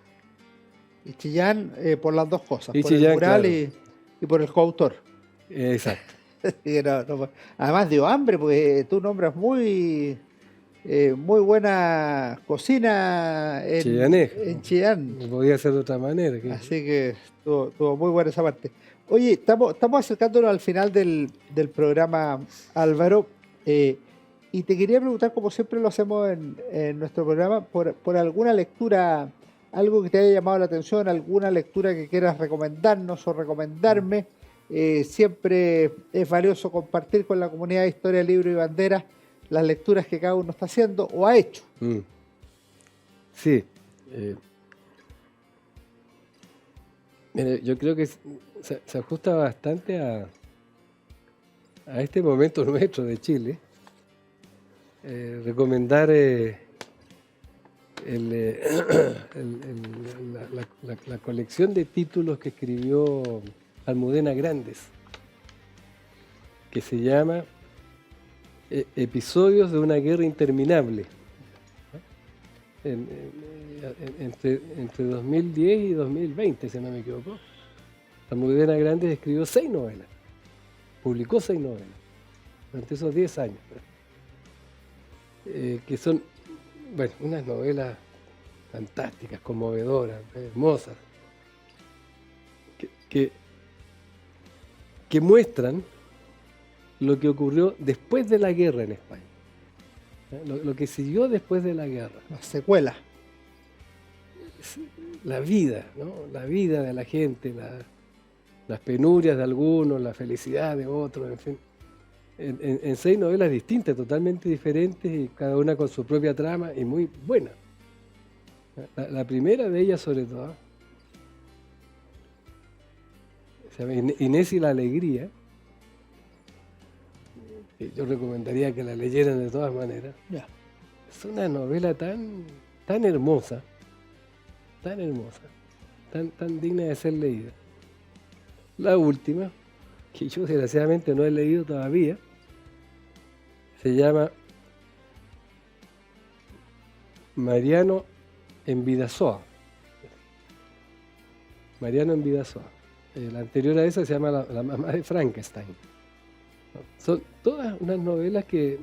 B: Y Chillán por las dos cosas,
C: Y
B: por
C: Chillán,
B: el mural
C: claro.
B: y por el coautor.
C: Exacto.
B: Sí, además dio hambre, porque tú nombras muy buena cocina
C: Chillaneja.
B: en Chillán.
C: No podía ser de otra manera.
B: Así que estuvo muy buena esa parte. Oye, estamos acercándonos al final del programa, Álvaro, y te quería preguntar, como siempre lo hacemos en nuestro programa, por alguna lectura, algo que te haya llamado la atención, alguna lectura que quieras recomendarnos o recomendarme. Siempre es valioso compartir con la comunidad de Historia, Libro y Banderas las lecturas que cada uno está haciendo o ha hecho.
C: Sí. Mira, yo creo que se ajusta bastante a este momento nuestro de Chile. Recomendar la colección de títulos que escribió Almudena Grandes, que se llama Episodios de una guerra interminable. Entre 2010 y 2020, si no me equivoco, Almudena Grandes escribió 6 novelas, publicó 6 novelas durante esos 10 años, que son bueno, unas novelas fantásticas, conmovedoras, hermosas, que muestran lo que ocurrió después de la guerra en España. Lo que siguió después de la guerra.
B: La secuela.
C: La vida, ¿no? La vida de la gente, las penurias de algunos, la felicidad de otros, en fin. En 6 novelas distintas, totalmente diferentes, y cada una con su propia trama y muy buena. La primera de ellas, sobre todo, se llama Inés y la alegría. Yo recomendaría que la leyeran de todas maneras.
B: Ya.
C: Es una novela tan hermosa, tan digna de ser leída. La última, que yo desgraciadamente no he leído todavía, se llama Mariano en Bidasoa. Mariano en Bidasoa. La anterior a esa se llama La mamá de Frankenstein. Son todas unas novelas que,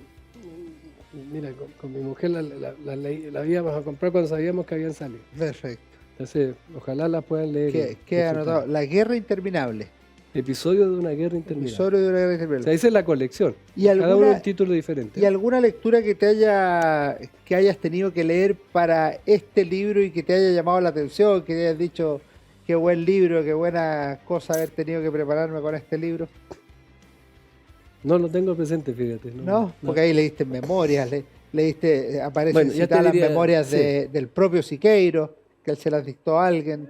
C: mira, con mi mujer la íbamos a comprar cuando sabíamos que habían salido.
B: Perfecto.
C: Entonces, ojalá la puedan leer.
B: Queda anotado. La guerra interminable.
C: Episodio de una guerra interminable.
B: Episodio de una guerra
C: O
B: interminable.
C: sea, esa es la colección.
B: ¿Y
C: Cada uno un título diferente.
B: ¿Y alguna lectura que hayas tenido que leer para este libro y que te haya llamado la atención, que te hayas dicho qué buen libro, qué buena cosa haber tenido que prepararme con este libro?
C: No lo tengo presente, fíjate.
B: ¿No? Porque ahí leíste memorias, aparecen
C: Bueno, ya te
B: citadas las
C: diría,
B: memorias
C: sí.
B: del propio Siqueiro, que él se las dictó a alguien.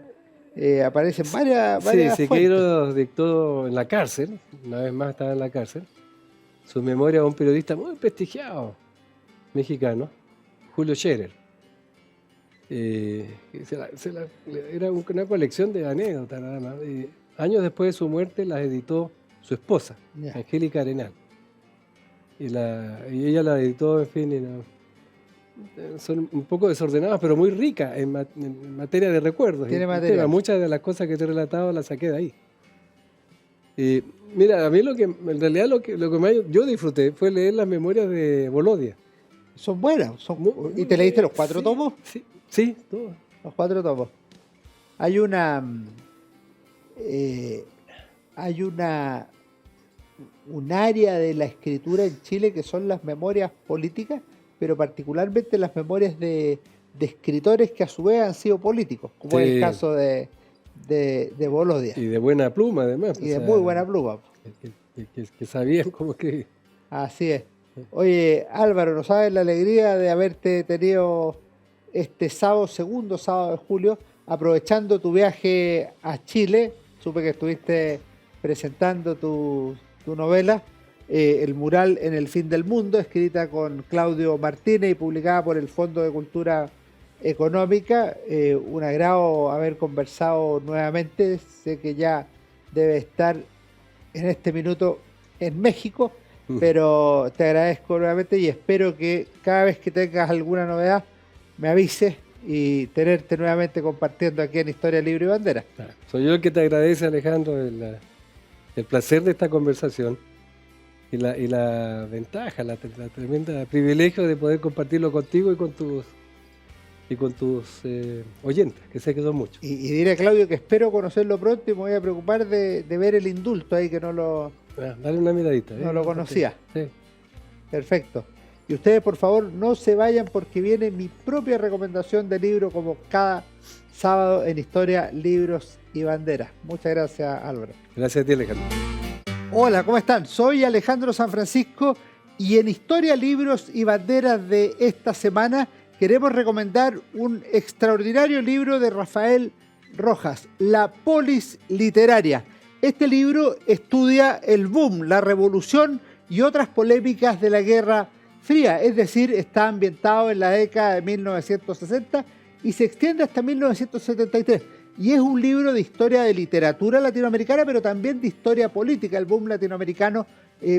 B: Aparecen varias
C: Sí,
B: fuentes.
C: Siqueiro dictó en la cárcel, una vez más estaba en la cárcel, su memoria a un periodista muy prestigiado mexicano, Julio Scherer. Era una colección de anécdotas nada más. Y años después de su muerte las editó su esposa,
B: Ya.
C: Angélica Arenal. Y ella la editó, en fin, son un poco desordenadas, pero muy ricas en materia de recuerdos.
B: Tiene
C: Y,
B: material.
C: muchas de las cosas que te he relatado las saqué de ahí. Y mira, a mí en realidad lo que yo disfruté fue leer las memorias de Volodia.
B: Son buenas.
C: Muy
B: ¿Y te leíste los
C: bien,
B: 4
C: sí,
B: tomos?
C: Sí, todos.
B: Los 4 tomos. Hay un área de la escritura en Chile que son las memorias políticas, pero particularmente las memorias de escritores que a su vez han sido políticos, como es el
C: Sí.
B: caso de Volodia.
C: Y de buena pluma, además.
B: Y de muy buena pluma.
C: Que sabían cómo escribir.
B: Así es. Oye, Álvaro, ¿no sabes la alegría de haberte tenido este sábado, segundo sábado de julio, aprovechando tu viaje a Chile? Supe que estuviste presentando tu novela, El mural en el fin del mundo, escrita con Claudio Martínez y publicada por el Fondo de Cultura Económica. Un agrado haber conversado nuevamente. Sé que ya debe estar en este minuto en México, pero te agradezco nuevamente y espero que cada vez que tengas alguna novedad me avises y tenerte nuevamente compartiendo aquí en Historia Libre y Bandera.
C: Soy yo el que te agradece, Alejandro, el placer de esta conversación y la ventaja, la tremenda privilegio de poder compartirlo contigo y con tus oyentes, que sé que son muchos.
B: Y diré a Claudio que espero conocerlo pronto y me voy a preocupar de ver el indulto ahí, que no lo
C: Dale una miradita.
B: No lo conocía.
C: Sí.
B: Perfecto. Y ustedes, por favor, no se vayan porque viene mi propia recomendación de libro como cada sábado en Historia, Libros y Banderas. Muchas gracias, Álvaro.
C: Gracias a ti, Alejandro.
B: Hola, ¿cómo están? Soy Alejandro San Francisco y en Historia, Libros y Banderas de esta semana queremos recomendar un extraordinario libro de Rafael Rojas, La Polis Literaria. Este libro estudia el boom, la revolución y otras polémicas de la Guerra Fría, es decir, está ambientado en la década de 1960 y se extiende hasta 1973. Y es un libro de historia de literatura latinoamericana, pero también de historia política. El boom latinoamericano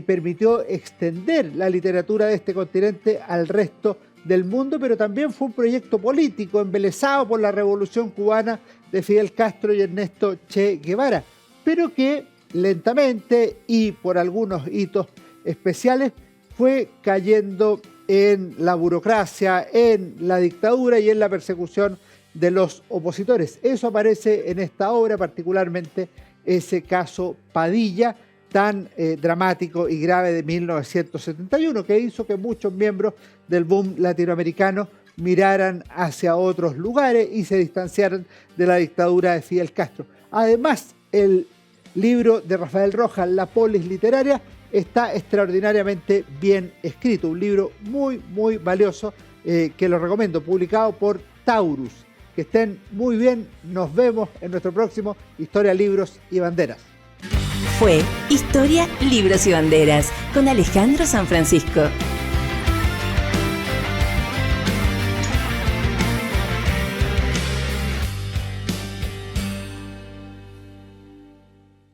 B: permitió extender la literatura de este continente al resto del mundo, pero también fue un proyecto político embelesado por la Revolución Cubana de Fidel Castro y Ernesto Che Guevara, pero que lentamente y por algunos hitos especiales fue cayendo en la burocracia, en la dictadura y en la persecución de los opositores. Eso aparece en esta obra, particularmente ese caso Padilla, tan dramático y grave de 1971, que hizo que muchos miembros del boom latinoamericano miraran hacia otros lugares y se distanciaran de la dictadura de Fidel Castro. Además, el libro de Rafael Rojas, La polis literaria, está extraordinariamente bien escrito, un libro muy, muy valioso que lo recomiendo, publicado por Taurus. Que estén muy bien, nos vemos en nuestro próximo Historia, Libros y Banderas.
A: Fue Historia, Libros y Banderas con Alejandro San Francisco.